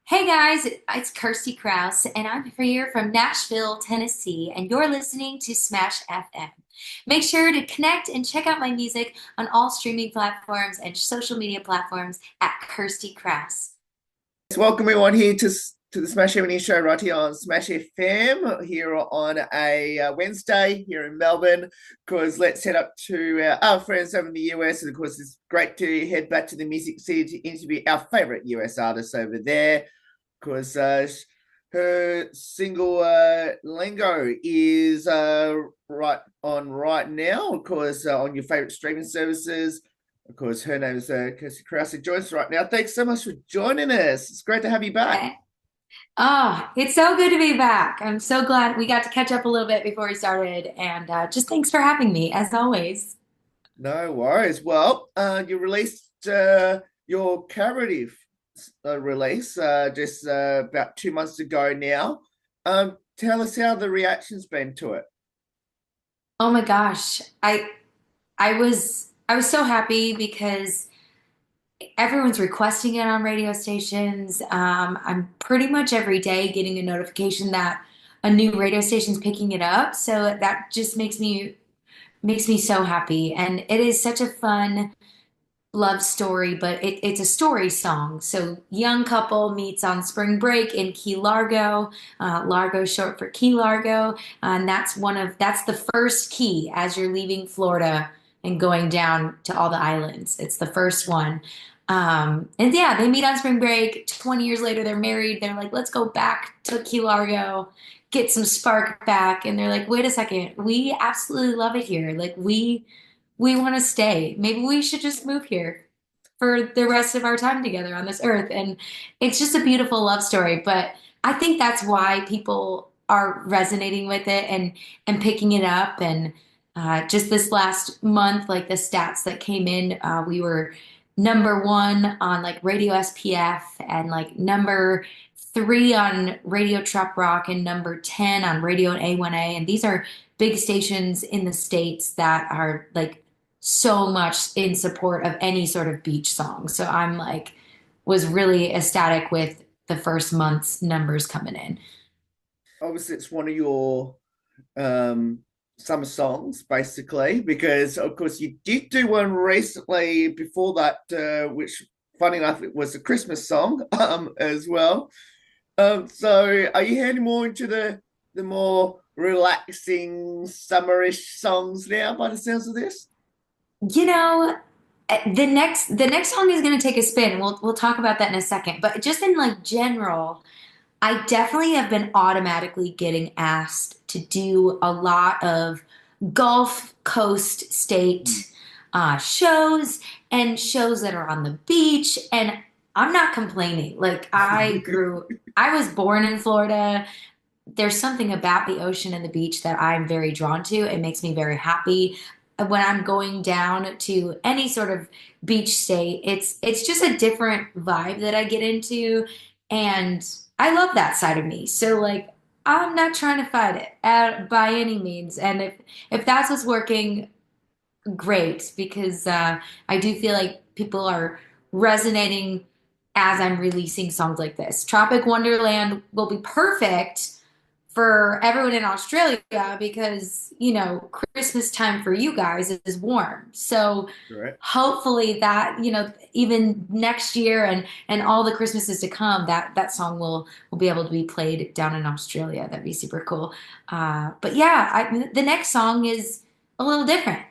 Hey guys, it's Kirstie Kraus, and I'm here from Nashville, Tennessee, and you're listening to Smash FM. Make sure to connect and check out my music on all streaming platforms and social media platforms at Kirstie Kraus. Welcome everyone here to the Smash Evening Show right here on Smash FM here on a Wednesday here in Melbourne. Because let's head up to our friends over in the US, and of course it's great to head back to the Music City to interview our favorite US artists over there. Because her single Lingo is right on right now, of course, on your favorite streaming services. Of course, her name is Kirstie Kraus, who joins us right now. Thanks so much for joining us. It's great to have you back. Oh, it's so good to be back. I'm so glad we got to catch up a little bit before we started, and just thanks for having me, as always. No worries. Well, you released your collaborative release just about 2 months ago now. Tell us how the reaction's been to it. Oh my gosh, I was so happy because everyone's requesting it on radio stations. I'm pretty much every day getting a notification that a new radio station's picking it up. So that just makes me so happy. And it is such a fun love story, but it's a story song. So young couple meets on spring break in Key Largo. Largo short for Key Largo, and that's the first key as you're leaving Florida and going down to all the islands. It's the first one. And yeah, they meet on spring break. 20 years later, they're married. They're like, let's go back to Key Largo, get some spark back. And they're like, wait a second, we absolutely love it here. Like we want to stay. Maybe we should just move here for the rest of our time together on this earth. And it's just a beautiful love story. But I think that's why people are resonating with it and picking it up. And just this last month, like the stats that came in, we were number one on like Radio SPF and like number three on Radio Truck Rock and number 10 on Radio A1A. And these are big stations in the States that are like so much in support of any sort of beach song. So I'm like, was really ecstatic with the first month's numbers coming in. Obviously, it's one of your um, summer songs, basically, because of course you did do one recently before that, which, funny enough, it was a Christmas song as well. So are you heading more into the more relaxing summerish songs now, by the sounds of this? You know, the next song is going to take a spin. We'll talk about that in a second. But just in like general, I definitely have been automatically getting asked to do a lot of Gulf Coast state shows and shows that are on the beach. And I'm not complaining. Like I was born in Florida. There's something about the ocean and the beach that I'm very drawn to. It makes me very happy. When I'm going down to any sort of beach state, it's just a different vibe that I get into, and I love that side of me. So like I'm not trying to fight it by any means. And if that's what's working, great, because I do feel like people are resonating as I'm releasing songs like this. Tropic Wonderland will be perfect for everyone in Australia because, Christmas time for you guys is warm. So Right. hopefully that, even next year and all the Christmases to come, that song will be able to be played down in Australia. That'd be super cool. But yeah, the next song is a little different.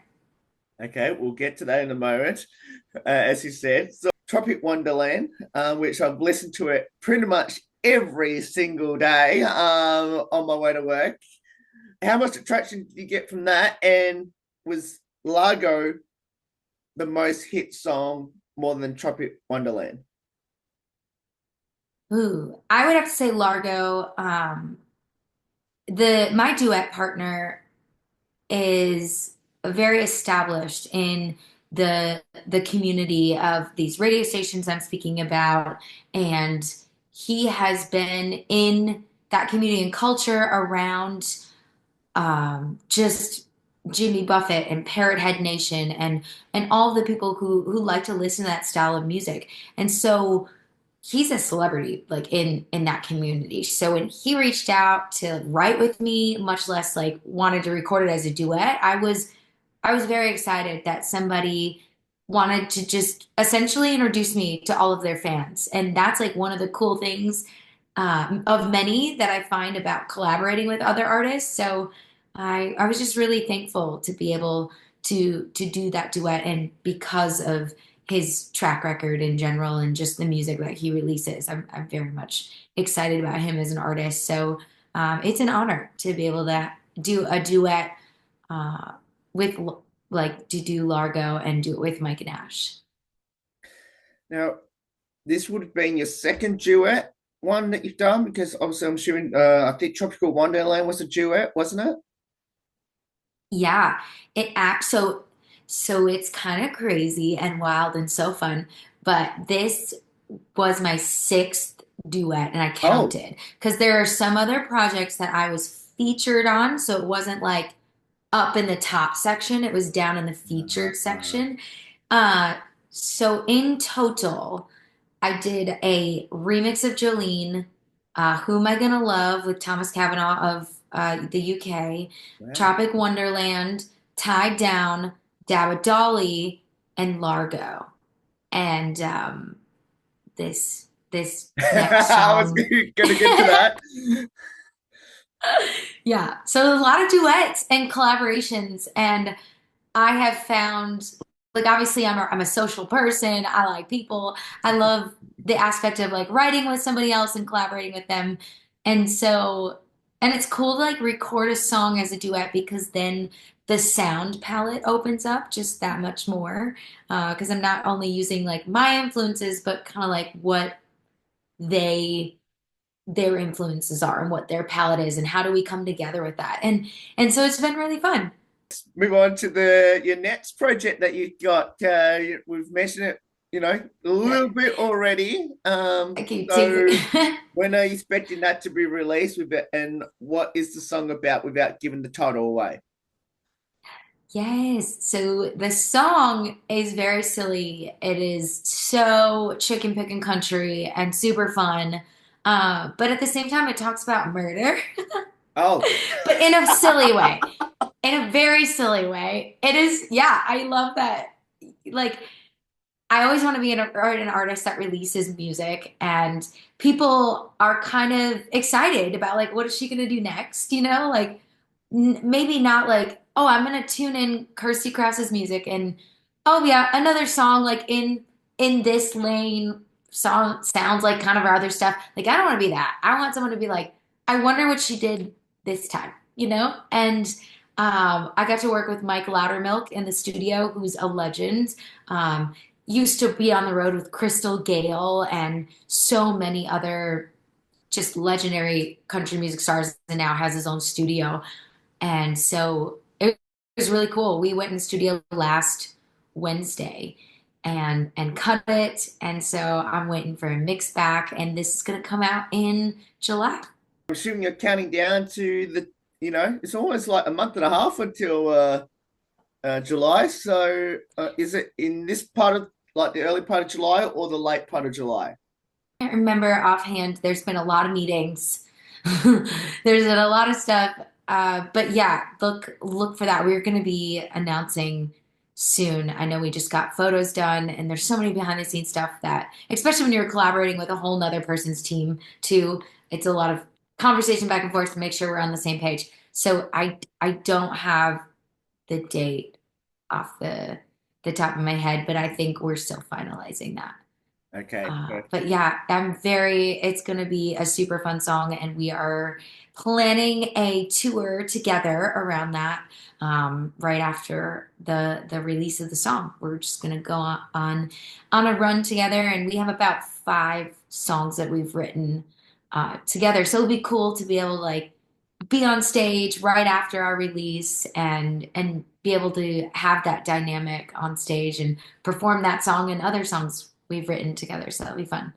Okay, we'll get to that in a moment, as you said. So, Tropic Wonderland, which I've listened to it pretty much every single day on my way to work. How much attraction did you get from that? And was Largo the most hit song more than Tropic Wonderland? Ooh, I would have to say Largo. The my duet partner is very established in the community of these radio stations I'm speaking about, and he has been in that community and culture around just Jimmy Buffett and Parrot Head Nation and all the people who like to listen to that style of music. And so he's a celebrity like in that community. So when he reached out to write with me, much less like wanted to record it as a duet, I was very excited that somebody wanted to just essentially introduce me to all of their fans. And that's like one of the cool things of many that I find about collaborating with other artists. So I was just really thankful to be able to do that duet, and because of his track record in general and just the music that he releases, I'm very much excited about him as an artist. So it's an honor to be able to do a duet uh, with like to do Largo and do it with Mike and Ash. Now, this would have been your second duet one that you've done because obviously I'm assuming I think Tropical Wonderland was a duet, wasn't it? Yeah, it act so it's kind of crazy and wild and so fun, but this was my sixth duet and I Oh, counted because there are some other projects that I was featured on, so it wasn't like up in the top section, it was down in the featured section. Uh, so in total, I did a remix of Jolene, Who Am I Gonna Love with Thomas Cavanaugh of the UK, wow. Tropic Wonderland, Tied Down, Dabba Dolly, and Largo. And this next I was song. going to get to that. Yeah, so a lot of duets and collaborations, and I have found, like, obviously, I'm a social person. I like people. I love the aspect of like writing with somebody else and collaborating with them. And so, and it's cool to like record a song as a duet because then the sound palette opens up just that much more. Because I'm not only using like my influences, but kind of like what they their influences are and what their palette is and how do we come together with that. And so it's been really fun. Move on to the your next project that you got. We've mentioned it, a little bit already. I keep teasing. So when are you expecting that to be released with it, and what is the song about without giving the title away? Yes. So the song is very silly. It is so chicken picking country and super fun. But at the same time, it talks about murder, Oh, but in a silly way, in a very silly way. It is, yeah, I love that. Like, I always want to be an artist that releases music and people are kind of excited about like what is she going to do next, like maybe not like, oh, I'm going to tune in Kirstie Kraus's music and oh yeah, another song like in this lane song sounds like kind of our other stuff. Like I don't want to be that. I want someone to be like, I wonder what she did this time, And I got to work with Mike Loudermilk in the studio, who's a legend. Used to be on the road with Crystal Gale and so many other just legendary country music stars, and now has his own studio. And so it was really cool. We went in the studio last Wednesday and cut it. And so I'm waiting for a mix back, and this is going to come out in July. I'm assuming you're counting down to it's almost like a month and a half until July. So is it in this part of like the early part of July or the late part of July? I can't remember offhand. There's been a lot of meetings. There's been a lot of stuff. But yeah, look for that. We're going to be announcing soon. I know we just got photos done, and there's so many behind the scenes stuff that, especially when you're collaborating with a whole nother person's team too, it's a lot of conversation back and forth to make sure we're on the same page. So I don't have the date off the top of my head, but I think we're still finalizing that. Okay, But perfect. yeah, it's going to be a super fun song, and we are planning a tour together around that right after the release of the song. We're just going to go on a run together, and we have about five songs that we've written together. So it'll be cool to be able to like be on stage right after our release and be able to have that dynamic on stage and perform that song and other songs we've written together. So that'll be fun.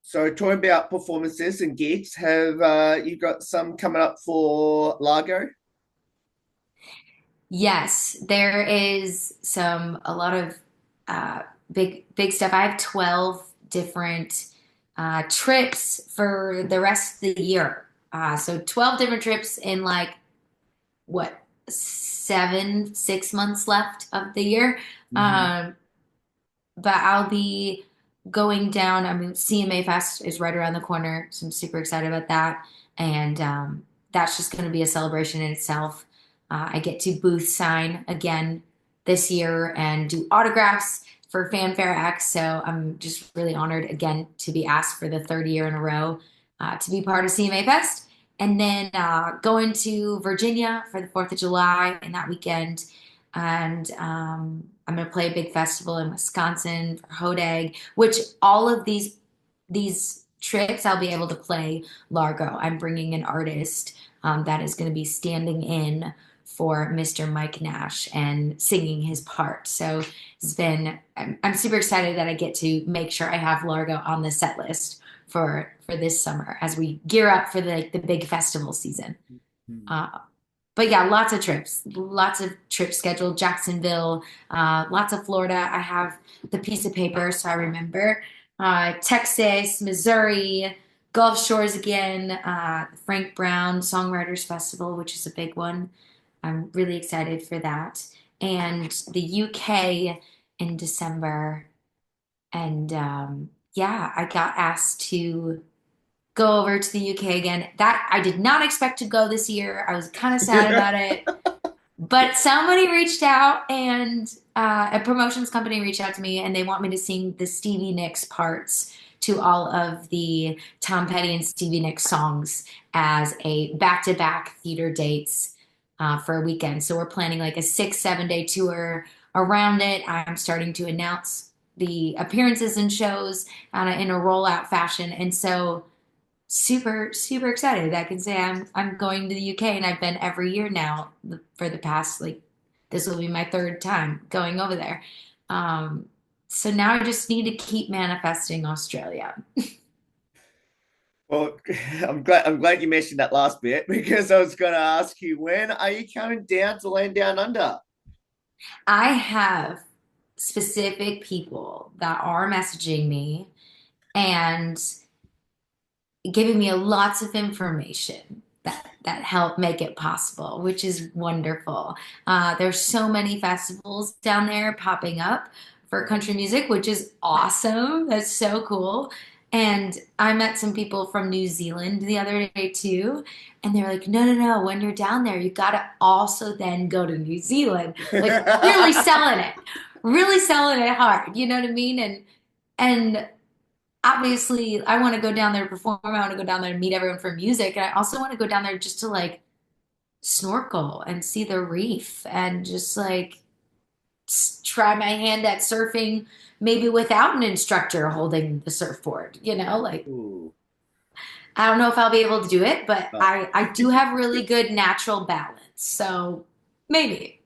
So talking about performances and gigs, have you got some coming up for Largo? Yes, there is a lot of uh, big stuff. I have 12 different trips for the rest of the year. So 12 different trips in like what 6 months left of the year. Hmm. Um, but I'll be going down. I mean, CMA Fest is right around the corner, so I'm super excited about that. And that's just going to be a celebration in itself. I get to booth sign again this year and do autographs for Fanfare X. So I'm just really honored again to be asked for the third year in a row to be part of CMA Fest. And then going to Virginia for the 4th of July and that weekend. And I'm going to play a big festival in Wisconsin for Hodag, which all of these trips I'll be able to play Largo. I'm bringing an artist that is going to be standing in for Mr. Mike Nash and singing his part. So I'm super excited that I get to make sure I have Largo on the set list for this summer as we gear up for the big festival season. Uh, but yeah, lots of trips scheduled. Jacksonville, lots of Florida. I have the piece of paper, so I remember. Texas, Missouri, Gulf Shores again, Frank Brown Songwriters Festival, which is a big one. I'm really excited for that. And the UK in December. And yeah, I got asked to go over to the UK again. That I did not expect to go this year. I was kind of sad about it. But somebody reached out and a promotions company reached out to me and they want me to sing the Stevie Nicks parts to all of the Tom Petty and Stevie Nicks songs as a back-to-back theater dates for a weekend. So we're planning like a 6, 7 day tour around it. I'm starting to announce the appearances and shows in a rollout fashion. And so super excited. I can say I'm going to the UK and I've been every year now for the past like this will be my third time going over there. Um, so now I just need to keep manifesting Australia. Well, I'm glad you mentioned that last bit because I was going to ask you when are you coming down to land down under? I have specific people that are messaging me and giving me lots of information that help make it possible, which is wonderful. There's so many festivals down there popping up for country music, which is awesome. That's so cool. And I met some people from New Zealand the other day too, and they're like, "No, no, no! When you're down there, you gotta also then go to New Zealand." Like really selling it hard. You know what I mean? And obviously I want to go down there to perform. I want to go down there to meet everyone for music. And I also want to go down there just to like snorkel and see the reef and just like try my hand at surfing, maybe without an instructor holding the surfboard, like Ooh. I don't know if I'll be able to do it, but Oh. I do have really good natural balance. So maybe.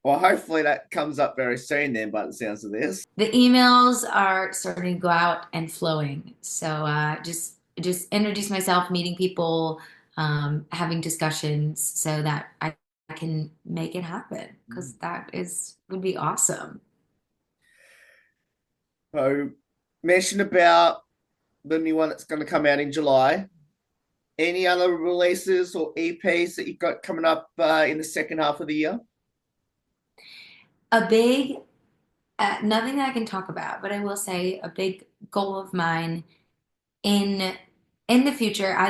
Well, hopefully that comes up very soon then, by the sounds of this. The emails are starting to go out and flowing. So just introduce myself, meeting people, having discussions so that I can make it happen because that is would be awesome. So, mention about the new one that's going to come out in July. Any other releases or EPs that you've got coming up in the second half of the year? A big nothing that I can talk about, but I will say a big goal of mine in in the future, I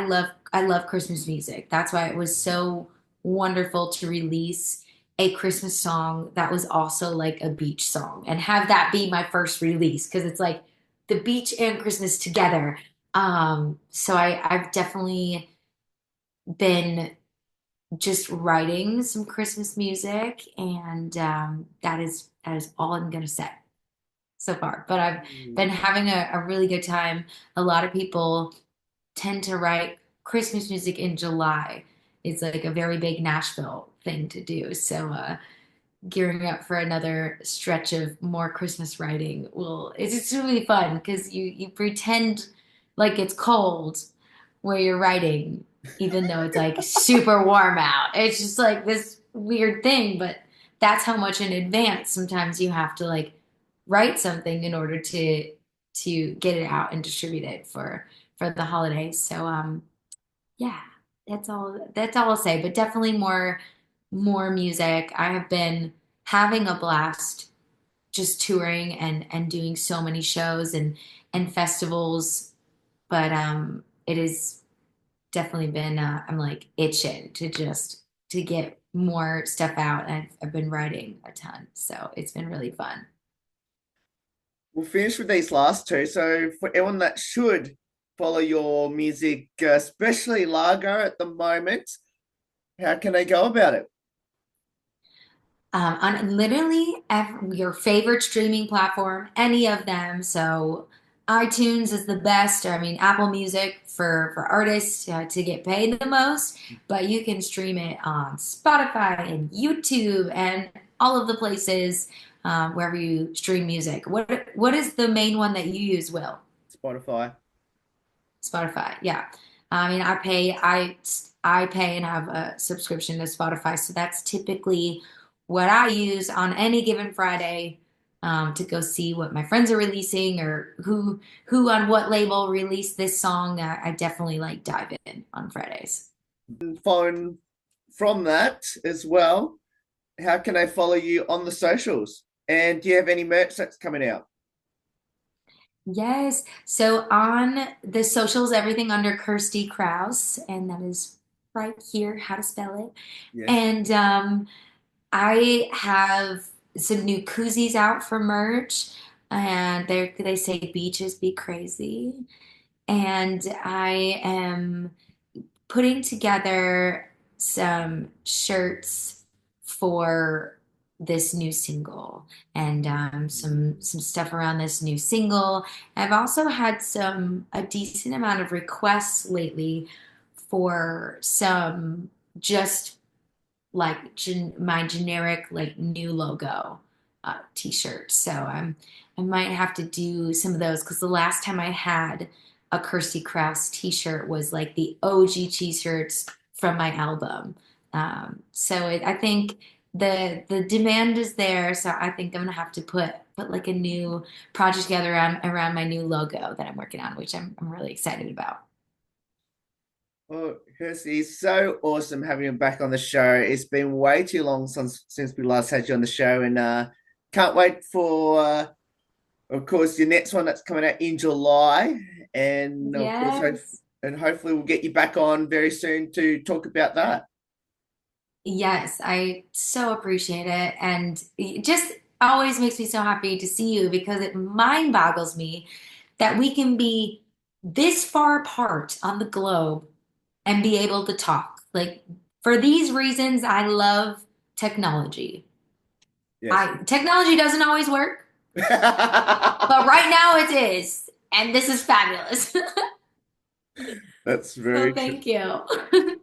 love Christmas music. That's why it was so wonderful to release a Christmas song that was also like a beach song and have that be my first release because it's like the beach and Christmas together. So I've definitely been just writing some Christmas music and that is all I'm gonna say so far. But I've been having a really good time. A lot of people tend to write Christmas music in July. It's like a very big Nashville thing to do. So gearing up for another stretch of more Christmas writing will it's really fun because you pretend like it's cold where you're writing, even though it's like super warm out. It's just like this weird thing, but that's how much in advance sometimes you have to like write something in order to get it out and distribute it for the holidays. So yeah, that's all I'll say. But definitely more music. I have been having a blast just touring and doing so many shows and festivals. But it has definitely been I'm like itching to get more stuff out. And I've been writing a ton, so it's been really fun. We'll finish with these last two. So for everyone that should follow your music, especially Lager at the moment, how can they go about it? On literally your favorite streaming platform, any of them. So iTunes is the best. I mean, Apple Music for artists to get paid the most, but you can stream it on Spotify and YouTube and all of the places wherever you stream music. What is the main one that you use, Will? Spotify. Spotify, yeah. I mean, I pay and have a subscription to Spotify, so that's typically what I use on any given Friday to go see what my friends are releasing or who on what label released this song. I definitely like dive in on Fridays. And following from that as well, how can they follow you on the socials? And do you have any merch that's coming out? Yes. So on the socials, everything under Kirstie Kraus, and that is right here, how to spell it. Yes. And I have some new koozies out for merch, and they say beaches be crazy. And I am putting together some shirts for this new single and some stuff around this new single. I've also had a decent amount of requests lately for some just like my generic like new logo t-shirt. So I might have to do some of those because the last time I had a Kirstie Kraus t-shirt was like the OG t-shirts from my album. I think the demand is there. So I think I'm gonna have to put like a new project together around my new logo that I'm working on, which I'm really excited about. Well, Kirstie, it's so awesome having you back on the show. It's been way too long since we last had you on the show, and can't wait for, of course, your next one that's coming out in July, and of course, Yes. hopefully we'll get you back on very soon to talk about that. Yes, I so appreciate it. And it just always makes me so happy to see you because it mind boggles me that we can be this far apart on the globe and be able to talk. Like, for these reasons, I love technology. Yes. Technology doesn't always work, but right now it is. And this is fabulous. That's So very true. thank you.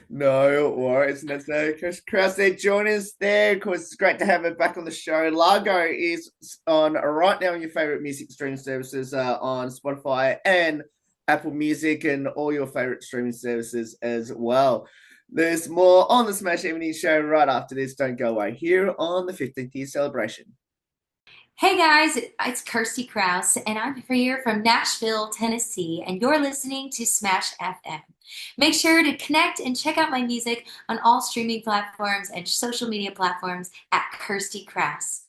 No worries. And that's Kraus there. Join us there. Of course, it's great to have her back on the show. Largo is on right now on your favorite music streaming services on Spotify and Apple Music and all your favorite streaming services as well. There's more on the Smash Evening Show right after this. Don't go away here on the 15th year celebration. Hey guys, it's Kirstie Kraus, and I'm here from Nashville, Tennessee, and you're listening to Smash FM. Make sure to connect and check out my music on all streaming platforms and social media platforms at Kirstie Kraus.